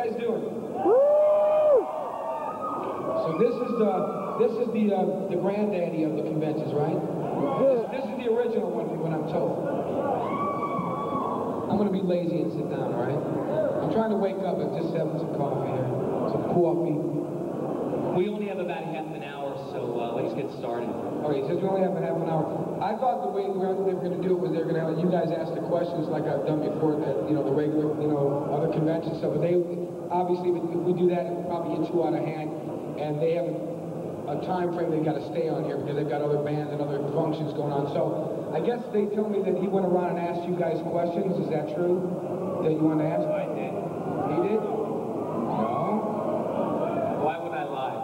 guys doing? So this is the granddaddy of the conventions, right? This is the original one, from what I'm told. I'm gonna be lazy and sit down, all right? I'm trying to wake up and just have some coffee here, some coffee. We only have about half an hour, so let's get started. All right, since we only have a half an hour, I thought the way they were going to do it was they're going to have you guys ask the questions like I've done before, that the regular, other convention stuff. But they obviously, if we do that, it would probably get too out of hand, and they have a time frame they've got to stay on here because they've got other bands and other functions going on. So I guess they told me that he went around and asked you guys questions. Is that true? That you want to ask? I did. He did? Why would I lie?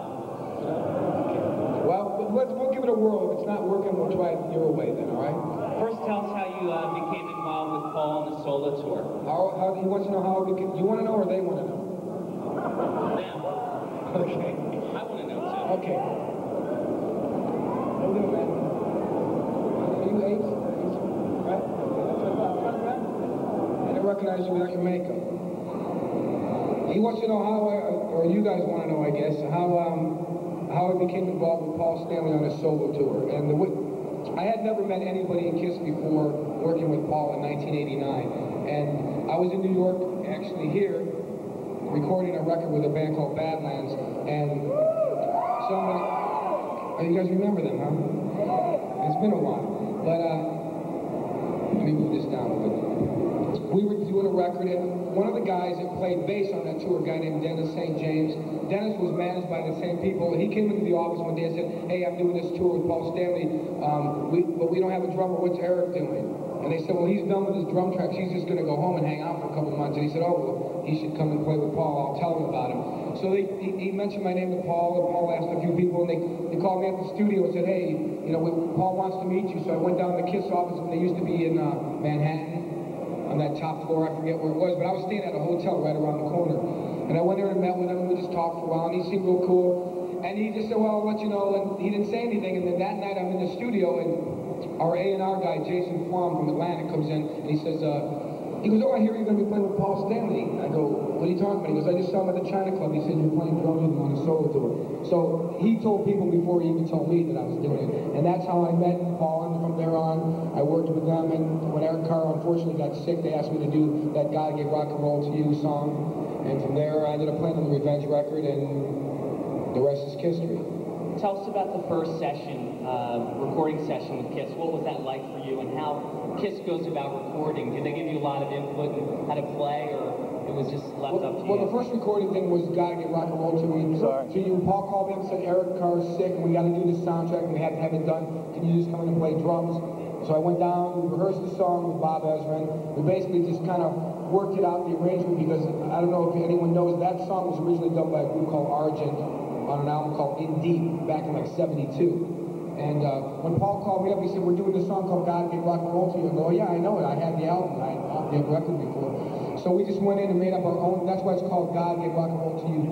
Well, we'll give it a whirl. If it's not working, we'll try it your way then, all right? First, tell us how you became involved with Paul on the solo tour. How he wants to know how it became. You want to know or they want to know? Them. Okay. I want to know too. Okay. How you doing, man? Are you eight? Right? That's what I thought, man. I didn't recognize you without your makeup. He wants to know how, or you guys want to know, I guess, how I became involved with Paul Stanley on his solo tour. And I had never met anybody in KISS before working with Paul in 1989. And I was in New York, actually here, recording a record with a band called Badlands. And somebody, oh, you guys remember them, huh? It's been a while. But let me move this down a little bit. We were doing a record, and one of the guys that played bass on that tour, a guy named Dennis St. James, Dennis was managed by the same people. He came into the office one day and said, hey, I'm doing this tour with Paul Stanley, but we don't have a drummer. What's Eric doing? And they said, well, he's done with his drum tracks. He's just going to go home and hang out for a couple months. And he said, oh, well, he should come and play with Paul. I'll tell him about him. So he mentioned my name to Paul, and Paul asked a few people, and they called me at the studio and said, hey, Paul wants to meet you. So I went down to the KISS office when they used to be in Manhattan. On that top floor, I forget where it was, but I was staying at a hotel right around the corner. And I went there and met with him, and we just talked for a while, and he seemed real cool. And he just said, well, I'll let you know, and he didn't say anything. And then that night I'm in the studio, and our A&R guy, Jason Flom from Atlanta, comes in, and he says, oh, I hear you're going to be playing with Paul Stanley. I go, what are you talking about? He goes, I just saw him at the China Club. He said, you're playing drums with him on a solo tour. So he told people before he even told me that I was doing it. And that's how I met Paul, and from there on, I worked with them. And when Eric Carr unfortunately got sick, they asked me to do that God Gave Rock and Roll to You song. And from there, I ended up playing on the Revenge record, and the rest is history. Tell us about the first session, recording session with KISS. What was that like for you, and how KISS goes about recording? Did they give you a lot of input in how to play, or it was just left up to you? Well, the first recording thing was Gotta Get Rock and Roll to You. Paul called me up and said, Eric Carr's sick, and we got to do this soundtrack, and we have to have it done. Can you just come in and play drums? So I went down, we rehearsed the song with Bob Ezrin. We basically just kind of worked it out, the arrangement, because I don't know if anyone knows, that song was originally done by a group called Argent on an album called In Deep back in like '72. And when Paul called me up, he said, we're doing this song called God Gave Rock and Roll to You. I go, oh yeah, I know it. I had the album. I had the record before. So we just went in and made up our own. That's why it's called God Gave Rock and Roll to You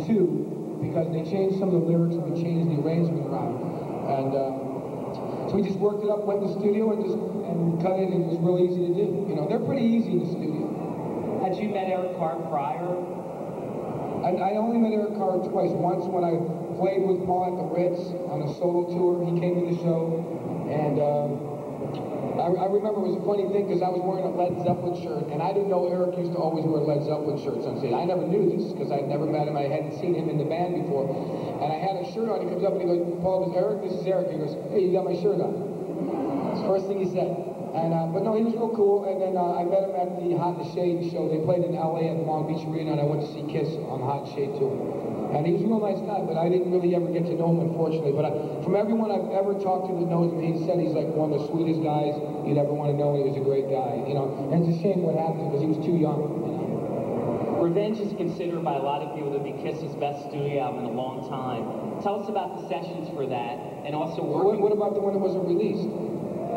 2, because they changed some of the lyrics and we changed the arrangement around. And so we just worked it up, went in the studio and cut it, and it was real easy to do. They're pretty easy in the studio. Had you met Eric Carr prior? I only met Eric Carr twice. Once when I played with Paul at the Ritz on a solo tour. He came to the show, and I remember it was a funny thing because I was wearing a Led Zeppelin shirt, and I didn't know Eric used to always wear Led Zeppelin shirts on stage. I never knew this because I'd never met him. I hadn't seen him in the band before. And I had a shirt on. He comes up and he goes, Paul, this is Eric. This is Eric. He goes, hey, you got my shirt on. That's the first thing he said. And, but no, he was real cool. And then I met him at the Hot in the Shade show. They played in LA at the Long Beach Arena, and I went to see KISS on the Hot in the Shade tour. And he was a real nice guy, but I didn't really ever get to know him, unfortunately. But from everyone I've ever talked to that knows him, he said he's like one of the sweetest guys you'd ever want to know. He was a great guy, And it's a shame what happened because he was too young, Revenge is considered by a lot of people to be KISS's best studio album in a long time. Tell us about the sessions for that, and also working... What about the one that wasn't released?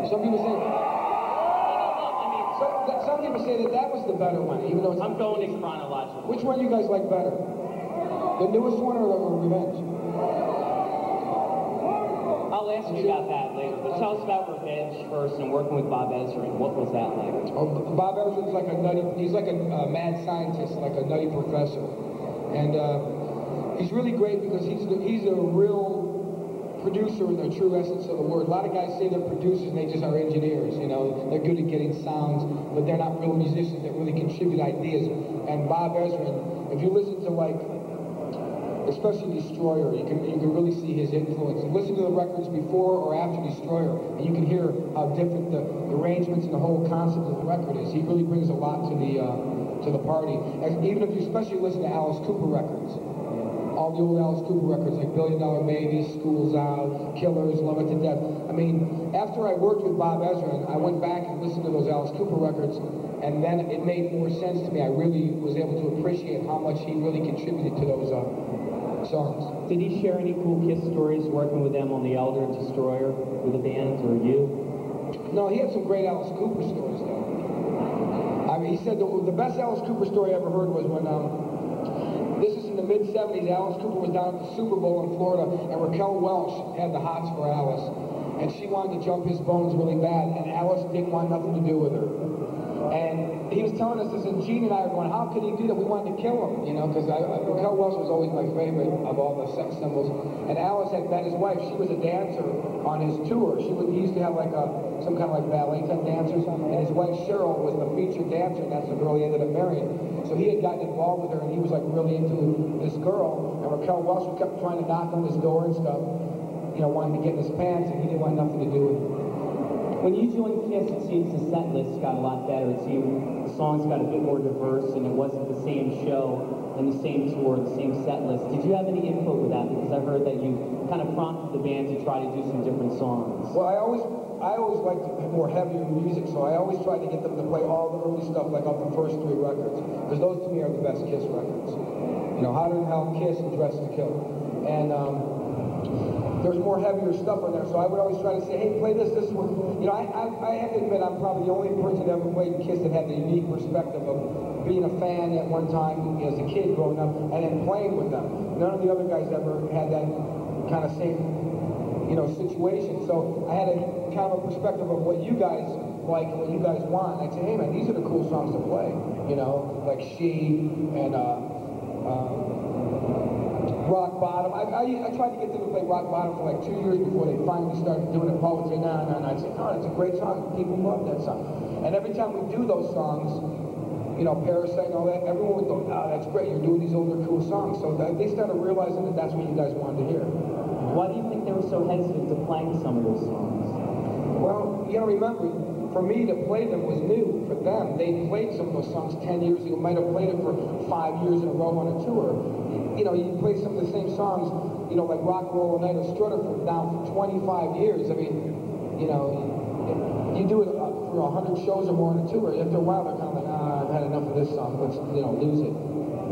Some people say... Some people say that was the better one, even though it's... I'm going in chronological. Which one you guys like better? The newest one or Revenge? I'll ask you about that later, but tell us about Revenge first and working with Bob Ezrin. What was that like? Oh, Bob Ezrin's like a nutty, he's like a mad scientist, like a nutty professor. And he's really great because he's a real producer in the true essence of the word. A lot of guys say they're producers and they just are engineers, you know. They're good at getting sounds, but they're not real musicians that really contribute ideas. And Bob Ezrin, if you listen to like, especially Destroyer, you can really see his influence. Listen to the records before or after Destroyer, and you can hear how different the arrangements and the whole concept of the record is. He really brings a lot to the party. And even if you especially listen to Alice Cooper records, all the old Alice Cooper records like $1 Billion Baby, School's Out, Killers, Love It to Death. I mean, after I worked with Bob Ezrin, I went back and listened to those Alice Cooper records, and then it made more sense to me. I really was able to appreciate how much he really contributed to those songs. Did he share any cool Kiss stories working with them on The Elder and Destroyer with the band, or you? No, he had some great Alice Cooper stories, though. I mean, he said the best Alice Cooper story I ever heard was when, this is in the mid-'70s, Alice Cooper was down at the Super Bowl in Florida, and Raquel Welch had the hots for Alice. And she wanted to jump his bones really bad, and Alice didn't want nothing to do with her. And he was telling us this, and Gene and I were going, how could he do that? We wanted to kill him, you know, because Raquel Welch was always my favorite of all the sex symbols. And Alice had met his wife. She was a dancer on his tour. He used to have like some kind of like ballet type dancers, and his wife Cheryl was the featured dancer, and that's the girl he ended up marrying. So he had gotten involved with her, and he was like really into this girl, and Raquel Welch kept trying to knock on his door and stuff, you know, wanting to get in his pants, and he didn't want nothing to do with it. When you joined Kiss, it seems the set list got a lot better. It seemed the songs got a bit more diverse, and it wasn't the same show and the same tour, the same set list. Did you have any input with that? Because I heard that you kind of prompted the band to try to do some different songs. Well, I always liked more heavier music, so I always tried to get them to play all the early stuff, like off the first 3 records, because those to me are the best Kiss records. You know, Hotter Than Hell, Kiss, and Dressed to Kill. And there's more heavier stuff on there, so I would always try to say, hey, play this one. You know, I have to admit, I'm probably the only person that ever played Kiss that had the unique perspective of being a fan at one time as a kid growing up, and then playing with them. None of the other guys ever had that kind of same, you know, situation. So I had a kind of a perspective of what you guys like and what you guys want. And I'd say, hey man, these are the cool songs to play. You know, like She and Rock Bottom. I tried to get them to play Rock Bottom for like 2 years before they finally started doing it. Paul would say, nah, and I'd say, no, that's a great song. People love that song. And every time we do those songs, you know, Parasite and all that, everyone would go, oh, that's great, you're doing these older cool songs. So they started realizing that that's what you guys wanted to hear. Why do you think they were so hesitant to playing some of those songs? Well, you know, remember, for me to play them was new. For them, they played some of those songs 10 years ago, might have played it for 5 years in a row on a tour. You know, you play some of the same songs, you know, like Rock and Roll All Night or Strutter now for 25 years. I mean, you know, you do it for 100 shows or more on a tour. After a while, they're kind of like, I've had enough of this song, let's, you know, lose it.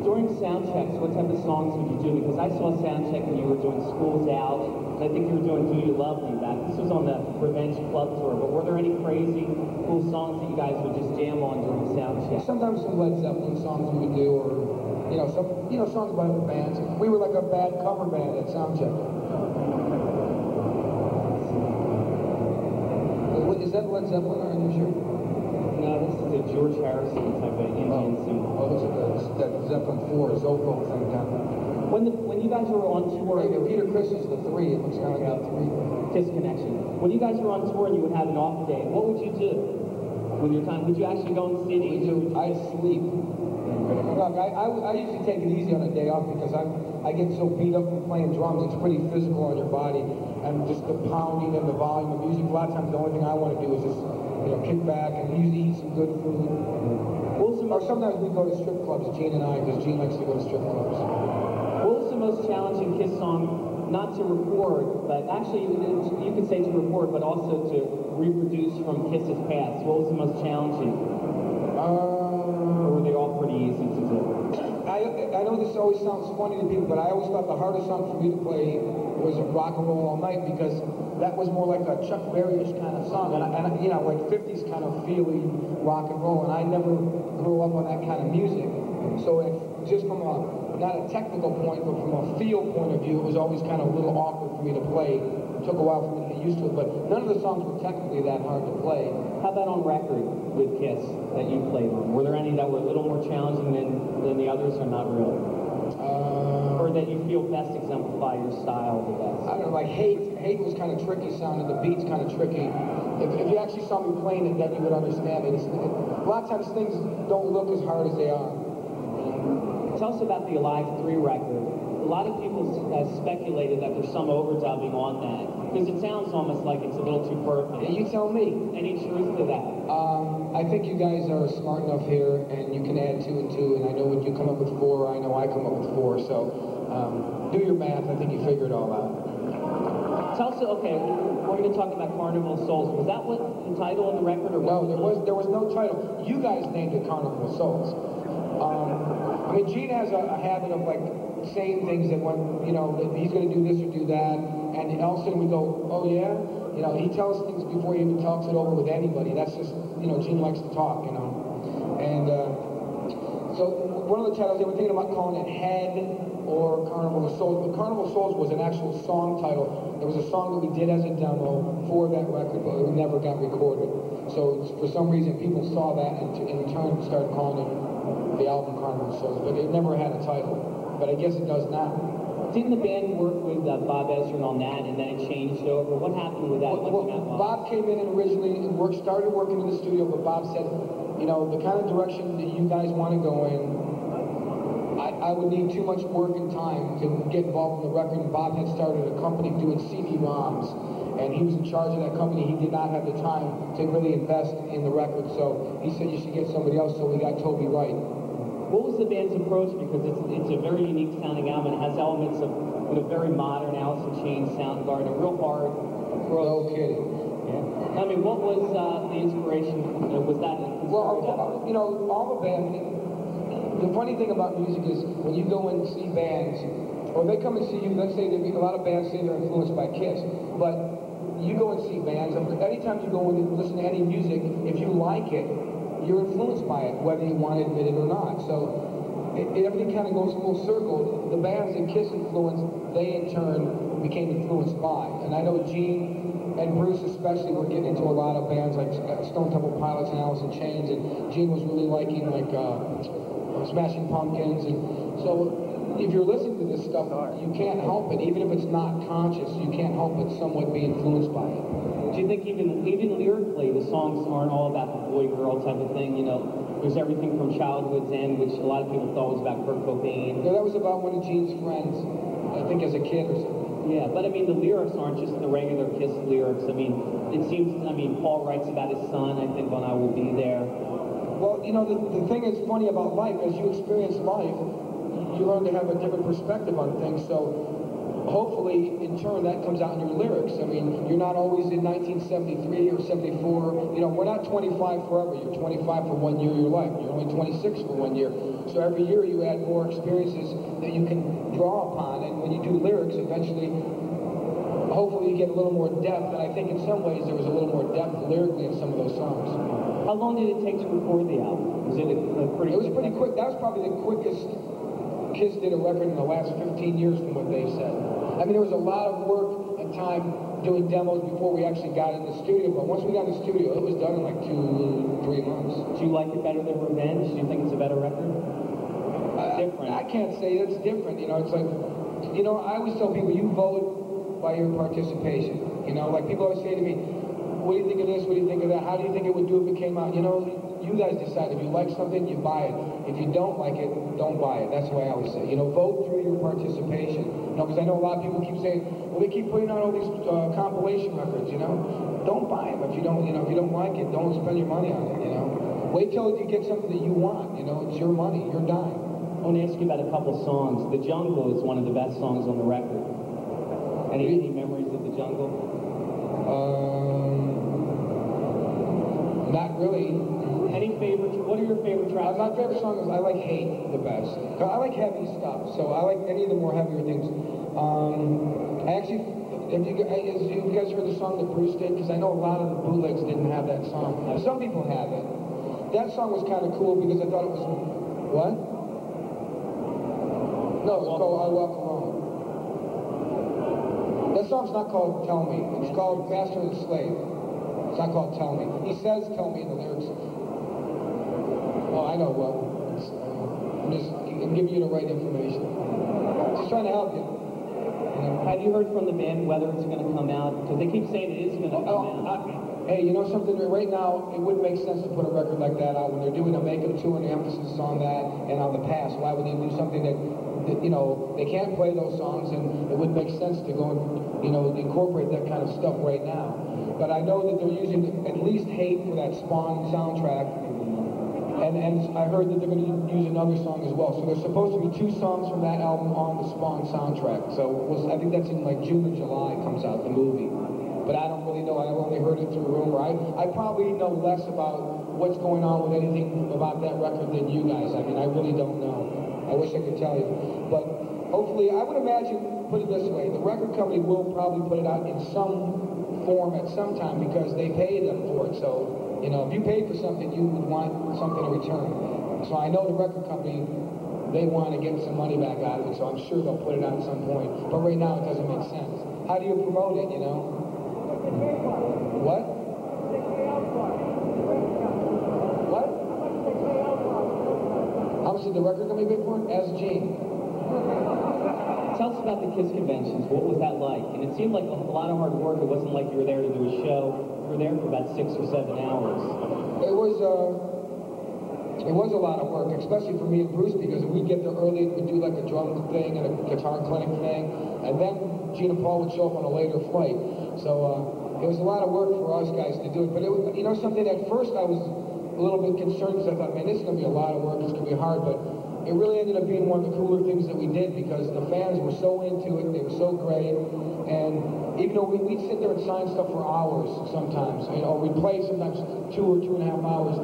During sound checks, what type of songs would you do? Because I saw sound check when you were doing School's Out, and I think you were doing Do You Love Me back. This was on the Revenge Club tour, but were there any crazy, cool songs that you guys would just jam on during sound check? Sometimes some Led Zeppelin songs we would do, or you know, songs by other bands. We were like a bad cover band at soundcheck. Is that Led Zeppelin? Are you sure? No, this is a George Harrison type of Indian symbol. Oh, this is that Zeppelin 4 Zopho thing down there. When you guys were on tour, Peter Criss is the 3. It looks kind of like a 3. Kiss Connection. When you guys were on tour and you would have an off day, what would you do with your time? Would you actually go in the city? I'd sleep. Look, I usually take it easy on a day off because I get so beat up from playing drums. It's pretty physical on your body, and just the pounding and the volume of music. A lot of times, the only thing I want to do is just, you know, kick back and usually eat some good food. Or sometimes we go to strip clubs, Gene and I, because Gene likes to go to strip clubs. What was the most challenging Kiss song, not to record, but actually you could say to record, but also to reproduce from Kiss's past? What was the most challenging? Or were they all pretty easy to do? I know this always sounds funny to people, but I always thought the hardest song for me to play was Rock and Roll All Night, because that was more like a Chuck Berry-ish kind of song, and you know, like 50s kind of feely rock and roll, and I never grew up on that kind of music. So just from not a technical point, but from a feel point of view, it was always kind of a little awkward for me to play. It took a while for me to get used to it, but none of the songs were technically that hard to play. How about on record with Kiss that you played on? Were there any that were a little more challenging than the others, or not really? Or that you feel best exemplify your style the best? I don't know, like Hate was kind of tricky sounding, the beat's kind of tricky. If you actually saw me playing it, then you would understand it. A lot of times things don't look as hard as they are. Tell us about the Alive 3 record. A lot of people speculated that there's some overdubbing on that, because it sounds almost like it's a little too perfect. You tell me. Any truth to that? I think you guys are smart enough here, and you can add 2 and 2, and I know when you come up with 4, I know I come up with 4, so do your math. I think you figure it all out. Tell us, okay, we're going to talk about Carnival of Souls. Was that what the title of the record? Or no, there was no title. You guys named it Carnival of Souls. I mean, Gene has a habit of like saying things that when, you know, that he's going to do this or do that, and all of a sudden we go, oh yeah? You know, he tells things before he even talks it over with anybody. That's just, you know, Gene likes to talk, you know. And so one of the titles, they were thinking about calling it Head or Carnival of Souls, but Carnival of Souls was an actual song title. There was a song that we did as a demo for that record, but it never got recorded. So for some reason, people saw that and in turn started calling it the album Carnival of Souls, but it never had a title. But I guess it does now. Didn't the band work with Bob Ezrin on that, and then it changed over? What happened with that? Well, Bob came in and originally started working in the studio, but Bob said, you know, the kind of direction that you guys want to go in, I would need too much work and time to get involved in the record. And Bob had started a company doing CD-ROMs, and he was in charge of that company. He did not have the time to really invest in the record, so he said you should get somebody else, so we got Toby Wright. What was the band's approach? Because it's a very unique sounding album. It has elements of a very modern Alice in Chains, Soundgarden, a real hard approach. No kidding. Yeah. I mean, what was the inspiration? Was that? Well, you know, all the band. The funny thing about music is when you go and see bands, or they come and see you. Let's say a lot of bands say they're influenced by Kiss, but you go and see bands. And anytime you go and listen to any music, if you like it, you're influenced by it, whether you want to admit it or not. So everything kind of goes full circle. The bands that Kiss influenced, they in turn became influenced by. And I know Gene and Bruce especially were getting into a lot of bands like Stone Temple Pilots and Alice in Chains, and Gene was really liking like Smashing Pumpkins. And so if you're listening to this stuff, you can't help it. Even if it's not conscious, you can't help but somewhat be influenced by it. Do you think even lyrically, the songs aren't all about the boy-girl type of thing? You know, there's everything from Childhood's End, which a lot of people thought was about Kurt Cobain. Yeah, that was about one of Gene's friends, I think as a kid or something. Yeah, but I mean, the lyrics aren't just the regular Kiss lyrics. I mean, it seems, Paul writes about his son, I think, on I Will Be There. Well, you know, the thing is funny about life, as you experience life, you learn to have a different perspective on things, so hopefully, in turn, that comes out in your lyrics. I mean, you're not always in 1973 or 74. You know, we're not 25 forever. You're 25 for 1 year of your life. You're only 26 for 1 year. So every year you add more experiences that you can draw upon. And when you do lyrics, eventually, hopefully you get a little more depth. And I think in some ways there was a little more depth lyrically in some of those songs. How long did it take to record the album? Was it pretty? It was pretty quick. That was probably the quickest Kiss did a record in the last 15 years from what they said. I mean, there was a lot of work and time doing demos before we actually got in the studio, but once we got in the studio, it was done in like 2-3 months. Do you like it better than Revenge? Do you think it's a better record? Different. I can't say it's different. You know, it's like, you know, I always tell people, you vote by your participation. You know, like people always say to me, what do you think of this? What do you think of that? How do you think it would do if it came out? You know, you guys decide. If you like something, you buy it. If you don't like it, don't buy it. That's the way I always say. You know, vote through your participation. You know, because I know a lot of people keep saying, well, they keep putting out all these compilation records. You know, don't buy them if you don't. You know, if you don't like it, don't spend your money on it. You know, wait till you get something that you want. You know, it's your money, your dime. I want to ask you about a couple songs. The Jungle is one of the best songs on the record. Any memories of The Jungle? Not really. Any favorites? What are your favorite tracks? My favorite song is I like Hate the best. I like heavy stuff, so I like any of the more heavier things. I actually, have you guys heard the song that Bruce did? Because I know a lot of the bootlegs didn't have that song. Some people have it. That song was kind of cool because I thought it was, what? No, it's called I Walk Alone. That song's not called Tell Me. It's called Master and Slave. It's not called Tell Me. He says Tell Me in the lyrics. Oh, I know. Well, I'm just I'm giving you the right information. Just trying to help you. Have you heard from the band whether it's going to come out? Because they keep saying it is going to come out. Hey, you know something? Right now, it wouldn't make sense to put a record like that out when they're doing a makeup tour and the emphasis is on that and on the past. Why would they do something that you know, they can't play those songs, and it wouldn't make sense to go and, you know, incorporate that kind of stuff right now. But I know that they're using at least Hate for that Spawn soundtrack, and I heard that they're going to use another song as well. So there's supposed to be 2 songs from that album on the Spawn soundtrack. So I think that's in like June or July comes out, the movie. But I don't really know. I've only heard it through rumor. I probably know less about what's going on with anything about that record than you guys. I mean, I really don't know. I wish I could tell you. But hopefully, I would imagine, put it this way, the record company will probably put it out in some form at some time because they pay them for it. So, you know, if you paid for something, you would want something in return. So I know the record company, they want to get some money back out of it, so I'm sure they'll put it out at some point. But right now, it doesn't make sense. How do you promote it, you know? What? What? How much did the record company pay for it? Ask Gene. Tell us about the KISS conventions. What was that like? And it seemed like a lot of hard work. It wasn't like you were there to do a show. You were there for about 6 or 7 hours. It was a lot of work, especially for me and Bruce, because we'd get there early, we'd do like a drum thing and a guitar clinic thing, and then Gene and Paul would show up on a later flight. So it was a lot of work for us guys to do it. But it was, you know, something at first I was a little bit concerned because I thought, man, this is going to be a lot of work, it's going to be hard, but it really ended up being one of the cooler things that we did because the fans were so into it, they were so great, and even though we'd sit there and sign stuff for hours sometimes, you know, we'd play sometimes 2 or 2.5 hours,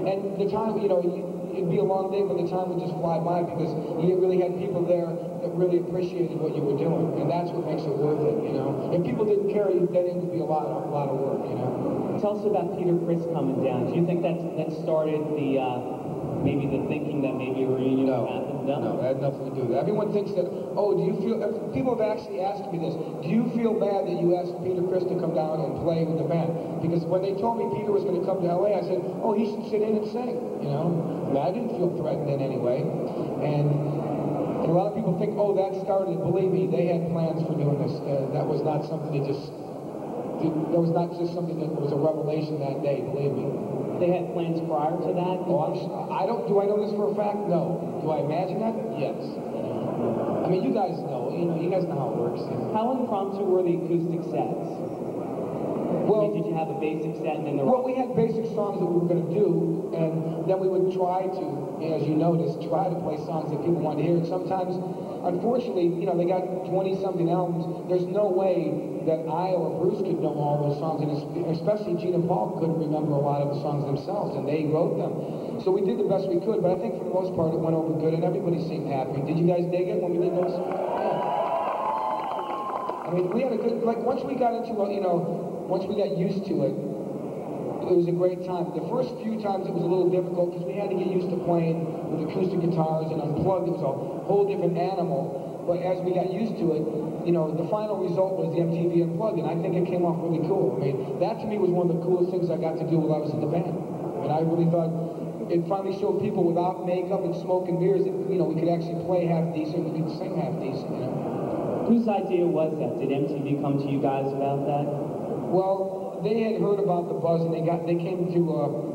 and the time, you know, it'd be a long day, but the time would just fly by because you really had people there that really appreciated what you were doing, and that's what makes it worth it, you know. If people didn't care, then it would be a lot of work, you know. Tell us about Peter Criss coming down. Do you think that started the maybe the thinking that maybe a reunion would happen? No, that had nothing to do with it. Everyone thinks that, oh, do you feel, people have actually asked me this, do you feel bad that you asked Peter Criss to come down and play with the band? Because when they told me Peter was going to come to LA, I said, oh, he should sit in and sing, you know? I mean, I didn't feel threatened in any way. And a lot of people think, oh, that started, believe me, they had plans for doing this. That was not something that something that was a revelation that day, believe me. They had plans prior to that? Oh, do I know this for a fact? No. Do I imagine that? Yes. I mean, you guys know, you guys know how it works. How impromptu were the acoustic sets? Well, did you have a basic set and then the... Well, we had basic songs that we were going to do, and then we would try to, as you noticed, try to play songs that people wanted to hear. And sometimes, unfortunately, you know, they got 20-something albums. There's no way that I or Bruce could know all those songs, and especially Gene and Paul couldn't remember a lot of the songs themselves, and they wrote them. So we did the best we could, but I think for the most part it went over good, and everybody seemed happy. Did you guys dig it when we did those? Yeah. I mean, we had a good, like, once we got into, you know, once we got used to it, it was a great time. The first few times it was a little difficult because we had to get used to playing with acoustic guitars and unplugged. It was a whole different animal. But as we got used to it, you know, the final result was the MTV Unplugged, and I think it came off really cool. I mean, that to me was one of the coolest things I got to do while I was in the band. And I really thought it finally showed people without makeup and smoke and mirrors that, you know, we could actually play half decent, we could sing half decent, you know. Whose idea was that? Did MTV come to you guys about that? Well, they had heard about the buzz, and they came to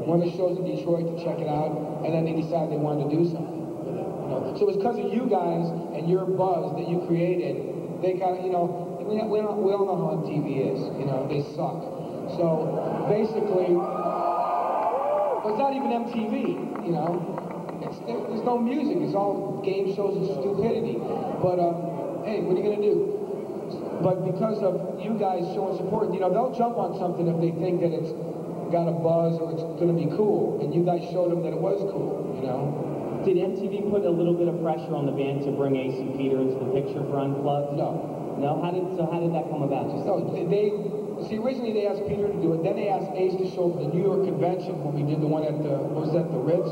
one of the shows in Detroit to check it out, and then they decided they wanted to do something with it. You know? So it was because of you guys and your buzz that you created. They kind of, you know, we all know how MTV is. You know, they suck. So basically, well, it's not even MTV. You know, there's no music. It's all game shows and stupidity. But hey, what are you gonna do? But because of you guys showing support, you know, they'll jump on something if they think that it's got a buzz or it's going to be cool. And you guys showed them that it was cool, you know. Did MTV put a little bit of pressure on the band to bring Ace and Peter into the picture for Unplugged? No. No? How did that come about? Originally they asked Peter to do it, then they asked Ace to show up at the New York convention when we did the one at the, what was that, the Ritz?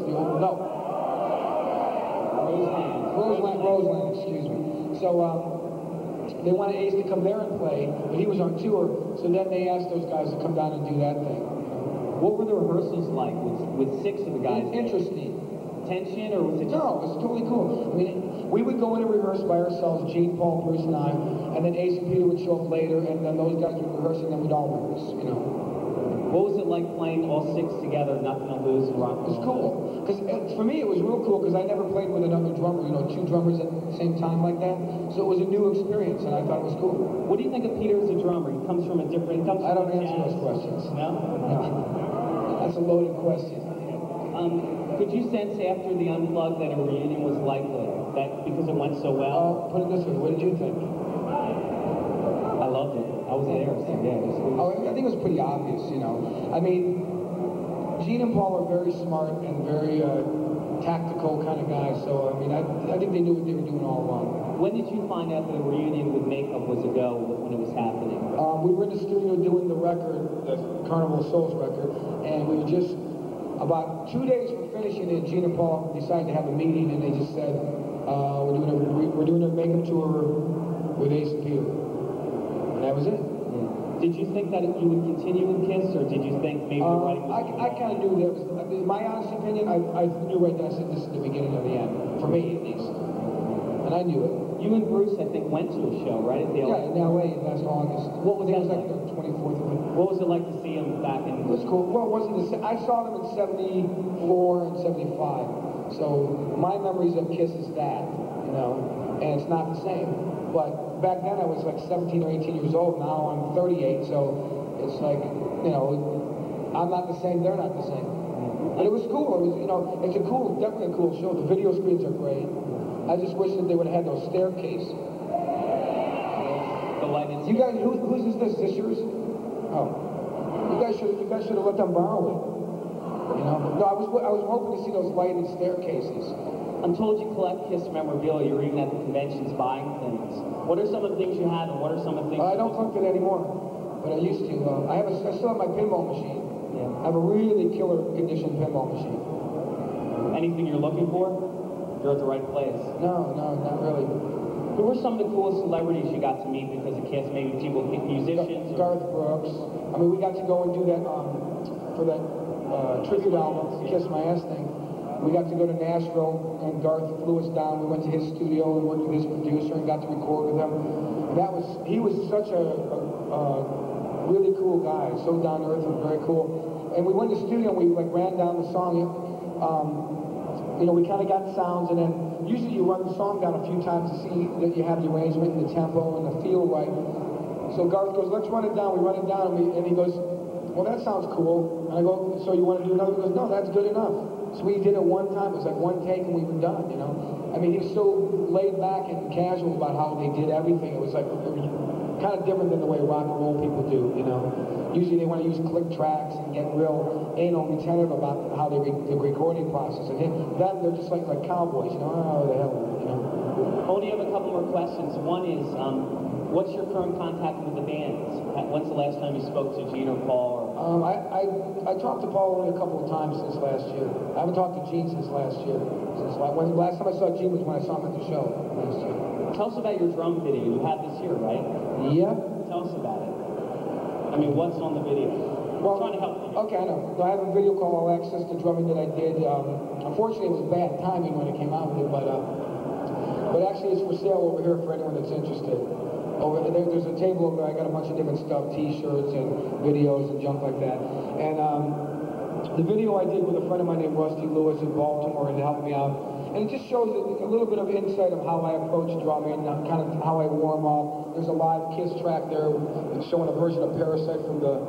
Roseland, excuse me. So, they wanted Ace to come there and play, but he was on tour, so then they asked those guys to come down and do that thing. What were the rehearsals like with 6 of the guys? Interesting. tension, or was it just... No, it's totally cool. I mean, we would go in and rehearse by ourselves, Gene, Paul, Bruce, and I, and then Ace and Peter would show up later, and then those guys would rehearse, and then we'd all rehearse, you know. What was it like playing all six together, Nothing to Lose, and rock and roll? It was cool. Because for me, it was real cool, because I never played with another drummer, you know, two drummers at the same time like that. So it was a new experience, and I thought it was cool. What do you think of Peter as a drummer? He comes from a different... I don't answer those questions. No? No. That's a loaded question. Could you sense after the Unplugged that a reunion was likely? That because it went so well? Put it this way, what did you think? I loved it. I was there, so yeah. I think it was pretty obvious, you know. I mean, Gene and Paul are very smart and very tactical kind of guys, so I mean, I think they knew what they were doing all along. When did you find out that a reunion with Makeup was a go when it was happening? We were in the studio doing the record, the Carnival of Souls record, and we were just, about 2 days from finishing it, Gene and Paul decided to have a meeting, and they just said, we're doing a Makeup tour with Ace and Peter. And that was it. Yeah. Did you think that you would continue with Kiss, or did you think maybe the writing was... I kind of knew that was, I mean, my honest opinion, I knew right then, I said this is the beginning of the end, for me at least. And I knew it. You and Bruce, I think, went to a show, right? At the Yeah, in LA last August. What was that like? like? The 24th of it. What was it like to see him back in... It was cool. Well, it wasn't the same. I saw them in 74 and 75. So my memories of Kiss is that, you know, and it's not the same. But back then I was like 17 or 18 years old. Now I'm 38, so it's like, you know, I'm not the same, they're not the same. But it was cool. It was, you know, it's a cool, definitely a cool show. The video screens are great. I just wish that they would have had those staircase. The lighting. You guys, whose is this? Is this yours? Oh, you guys should have let them borrow it. You know? No, I was hoping to see those lighted staircases. I'm told you collect Kiss memorabilia. You're even at the conventions buying things. What are some of the things you have, and what are some of the things? I don't collect it anymore, but I used to. I still have my pinball machine. Yeah. I have a really killer condition pinball machine. Anything you're looking for? You're at the right place. No, not really. Who were some of the coolest celebrities you got to meet because of Kiss? Maybe people, musicians? Garth Brooks. I mean, we got to go and do that for that tribute album, Kiss My Ass thing. We got to go to Nashville, and Garth flew us down. We went to his studio and worked with his producer and got to record with him. And he was such a really cool guy, so down to earth and very cool. And we went to the studio and we like ran down the song. You know, we kind of got sounds, and then usually you run the song down a few times to see that you have the arrangement and the tempo and the feel right. So Garth goes, let's run it down. We run it down, and he goes, well, that sounds cool. And I go, so you want to do another? He goes, no, that's good enough. So we did it one time. It was like one take, and we were done, you know. I mean, he was so laid back and casual about how they did everything. It was like, it was kind of different than the way rock and roll people do, you know. Usually they want to use click tracks and get real anal retentive about how they the recording process. And then they're just like cowboys, you know. Oh, the hell, you know. Only have a couple more questions. One is, what's your current contact with the bands? When's the last time you spoke to Gene or Paul? I talked to Paul only a couple of times since last year. I haven't talked to Gene since last year. Last time I saw Gene was when I saw him at the show last year. Tell us about your drum video. You had this here, right? Yep. Tell us about it. I mean, what's on the video? Well, I'm trying to help you. Okay, I know. I have a video called All Access to Drumming that I did. Unfortunately, it was bad timing when it came out with it, but actually it's for sale over here for anyone that's interested. Over there's a table over there. I got a bunch of different stuff, T-shirts and videos and junk like that. And the video I did with a friend of mine named Rusty Lewis in Baltimore, and helped me out. And it just shows a little bit of insight of how I approach drumming, kind of how I warm up. There's a live Kiss track there. It's showing a version of Parasite from the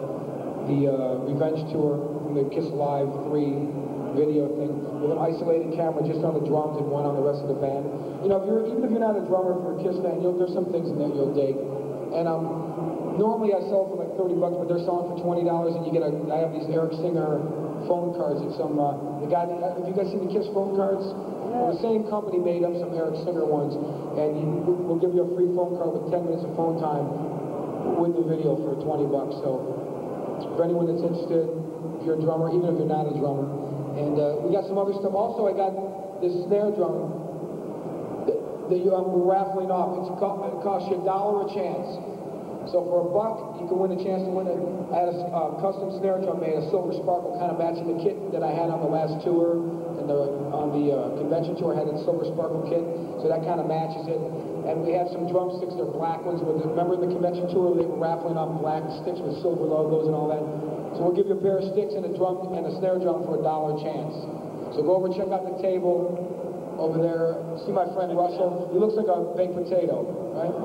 Revenge tour, from the Kiss Live 3 video thing, with an isolated camera just on the drums and one on the rest of the band. You know, even if you're not a drummer for a Kiss fan, there's some things in there you'll dig. And normally I sell for like $30, but they're selling for $20, and I have these Eric Singer phone cards that have you guys seen the Kiss phone cards? Well, the same company made up some Eric Singer ones, and we'll give you a free phone card with 10 minutes of phone time with the video for $20. So for anyone that's interested, if you're a drummer, even if you're not a drummer. And we got some other stuff. Also, I got this snare drum that we're raffling off. It costs you $1 a chance. So for $1, you can win a chance to win it. I had a custom snare drum made, a silver sparkle, kind of matching the kit that I had on the last tour. And on the convention tour, I had a silver sparkle kit, so that kind of matches it. And we had some drumsticks, they're black ones. Remember the convention tour, they were raffling off black sticks with silver logos and all that? So we'll give you a pair of sticks and a drum and a snare drum for $1 chance. So go over and check out the table over there. See my friend Russell. He looks like a baked potato, right?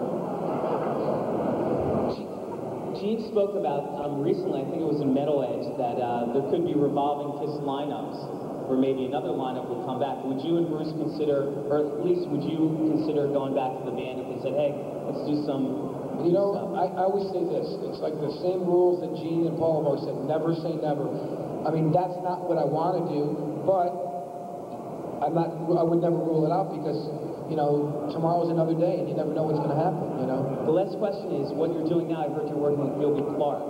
Gene spoke about recently, I think it was in Metal Edge, that there could be revolving KISS lineups, or maybe another lineup will come back. Would you and Bruce consider, or at least would you consider going back to the band if they said, hey, let's do some You know, I always say this, it's like the same rules that Gene and Paul have always said, never say never. I mean, that's not what I want to do, but I would never rule it out because, you know, tomorrow's another day and you never know what's going to happen, you know? The last question is, what you're doing now, I've heard you're working with Gilby Clark.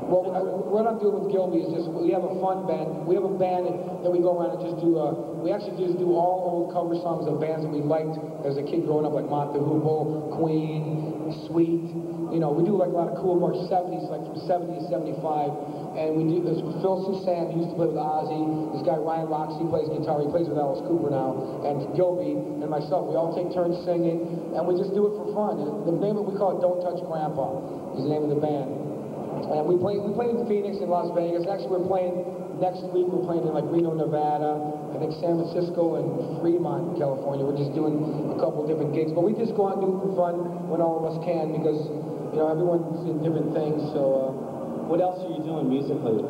Well, what I'm doing with Gilby is just, we have a fun band. We have a band that we go around and just do, we actually just do all old cover songs of bands that we liked as a kid growing up, like Mott the Hoople, Queen, Sweet. You know, we do like a lot of cool, more 70s, like from 70 to 75. And we do this with Phil Susan, who used to play with Ozzy. This guy, Ryan Loxley, plays guitar. He plays with Alice Cooper now. And Gilby and myself, we all take turns singing. And we just do it for fun. And the name of it, we call it Don't Touch Grandpa, is the name of the band. And we play in Phoenix and Las Vegas. Actually, we're playing next week. We're playing in like Reno, Nevada. I think San Francisco and Fremont, California. We're just doing a couple different gigs. But we just go out and do it for fun when all of us can because, you know, everyone's in different things. So, what else are you doing musically?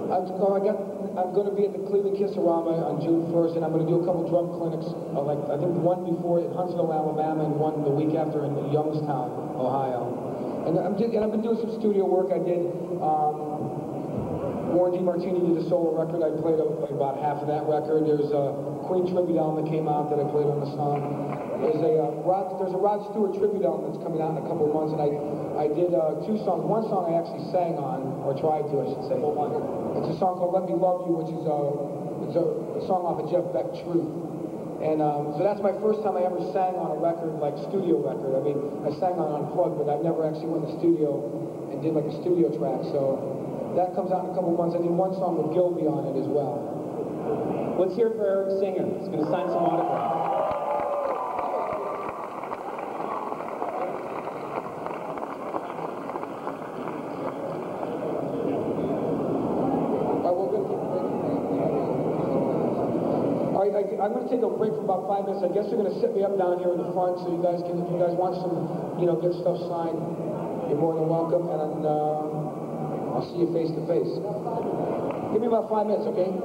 I'm going to be at the Cleveland Kiss-A-Rama on June 1st, and I'm going to do a couple drum clinics. Like I think one before in Huntsville, Alabama, and one the week after in Youngstown, Ohio. And I've been doing some studio work. I did, Warren DeMartini did a solo record. I played about half of that record. There's a Queen tribute album that came out that I played on the song. There's a Rod Stewart tribute album that's coming out in a couple of months, and I did 2 songs. One song I actually sang on, or tried to, I should say. It's a song called Let Me Love You, which is it's a song off of Jeff Beck, Truth. And so that's my first time I ever sang on a record, like studio record. I mean, I sang on Unplugged, but I've never actually went to the studio and did like a studio track. So that comes out in a couple months. I did one song with Gilby on it as well. Let's hear it for Eric Singer. He's going to sign some autographs. I'm going to take a break for about 5 minutes. I guess they're going to sit me up down here in the front so you guys can, if you guys want some, you know, get stuff signed, you're more than welcome. And I'll see you face to face. Give me about 5 minutes, okay?